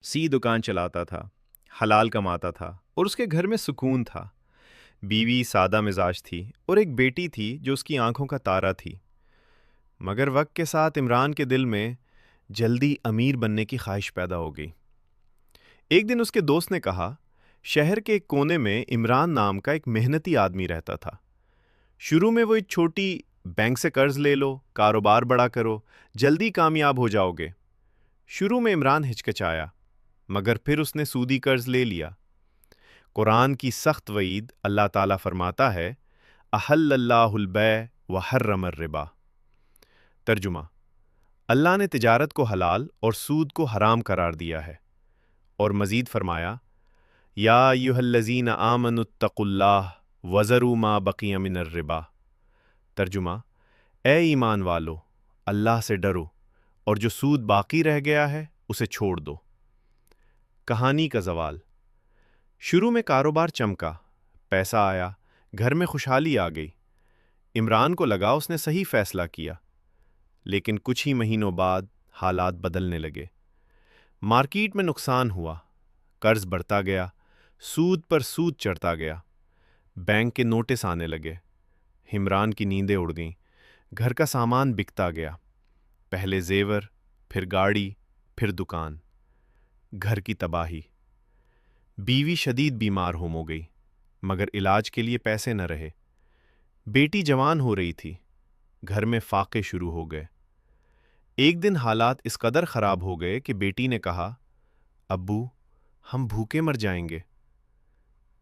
सी दुकान चलाता था, हलाल कमाता था और उसके घर में सुकून था। बीवी सादा मिजाज थी और एक बेटी थी जो उसकी आंखों का तारा थी। मगर वक्त के साथ इमरान के दिल में जल्दी अमीर बनने की ख्वाहिश पैदा हो गई। एक दिन उसके दोस्त ने कहा, शहर के एक कोने में इमरान नाम का एक मेहनती आदमी रहता था। शुरू में वो एक छोटी बैंक से कर्ज ले लो, कारोबार बड़ा करो, जल्दी कामयाब हो जाओगे। शुरू में इमरान हिचकिचाया, मगर फिर उसने सूदी कर्ज ले लिया। कुरान की सख्त वईद अल्लाह ताला फरमाता है, अहल्लल्लाहुल बै व हर्रमर रिबा। तर्जुमा, अल्लाह ने तिजारत को हलाल और सूद को हराम करार दिया है। और मज़ीद फरमाया, या अय्युहल्लज़ीना आमनुत्तकुल्लाह वज़रू मा बक़िय मिनर रिबा। तर्जुमा, ए ईमान वालो, अल्लाह से डरो और जो सूद बाकी रह गया है उसे छोड़ दो। कहानी का ज़वाल। शुरू में कारोबार चमका, पैसा आया, घर में खुशहाली आ गई। इमरान को लगा उसने सही फैसला किया, लेकिन कुछ ही महीनों बाद हालात बदलने लगे। मार्केट में नुकसान हुआ, कर्ज बढ़ता गया, सूद पर सूद चढ़ता गया, बैंक के नोटिस आने लगे। इमरान की नींदें उड़ गईं, घर का सामान बिकता गया, पहले जेवर, फिर गाड़ी, फिर दुकान। घर की तबाही। बीवी शदीद बीमार हो गई, मगर इलाज के लिए पैसे न रहे। बेटी जवान हो रही थी, घर में फाके शुरू हो गए। एक दिन हालात इस कदर ख़राब हो गए कि बेटी ने कहा, अब्बू, हम भूखे मर जाएंगे।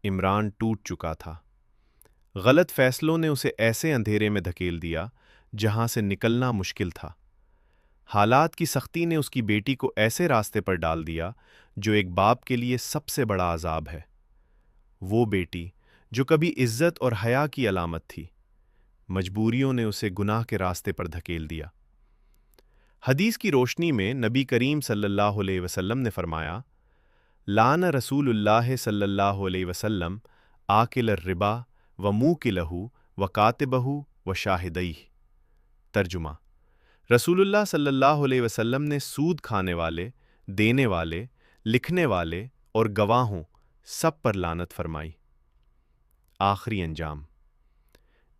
इमरान टूट चुका था। गलत फैसलों ने उसे ऐसे अंधेरे में धकेल दिया जहां से निकलना मुश्किल था। हालात की सख्ती ने उसकी बेटी को ऐसे रास्ते पर डाल दिया जो एक बाप के लिए सबसे बड़ा अजाब है। वो बेटी जो कभी इज्जत और हया की अलामत थी, मजबूरियों ने उसे गुनाह के रास्ते पर धकेल दिया। हदीस की रोशनी में नबी करीम सल्लल्लाहु अलैहि वसल्लम ने फरमाया, लान रसूलुल्लाह सल्लल्लाहु अलैहि वसल्लम आकिल रिबा व मूकिलहु व कातिबहु व शाहिदैह। तर्जुमा, रसूलुल्लाह सल्लल्लाहु अलैहि वसल्लम ने सूद खाने वाले, देने वाले, लिखने वाले और गवाहों सब पर लानत फरमाई। आखिरी अंजाम।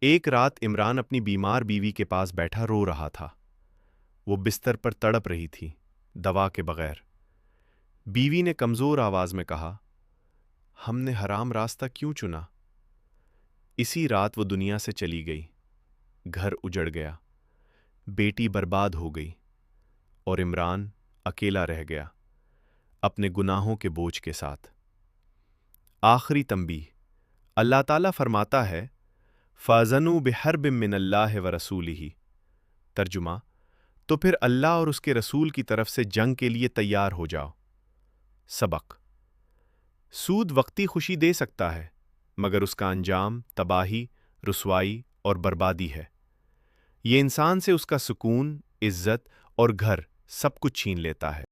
एक रात इमरान अपनी बीमार बीवी के पास बैठा रो रहा था। वो बिस्तर पर तड़प रही थी, दवा के बगैर। बीवी ने कमज़ोर आवाज़ में कहा, हमने हराम रास्ता क्यों चुना? इसी रात वो दुनिया से चली गई। घर उजड़ गया, बेटी बर्बाद हो गई और इमरान अकेला रह गया, अपने गुनाहों के बोझ के साथ। आखिरी तंबीह। अल्लाह ताला फरमाता है, फ़ाज़नू बिहर्बिम मिनल्लाह व रसूलिही। तर्जुमा, तो फिर अल्लाह और उसके रसूल की तरफ से जंग के लिए तैयार हो जाओ। सबक। सूद वक्ती खुशी दे सकता है, मगर उसका अंजाम तबाही, रुसवाई और बर्बादी है। ये इंसान से उसका सुकून, इज्जत और घर सब कुछ छीन लेता है।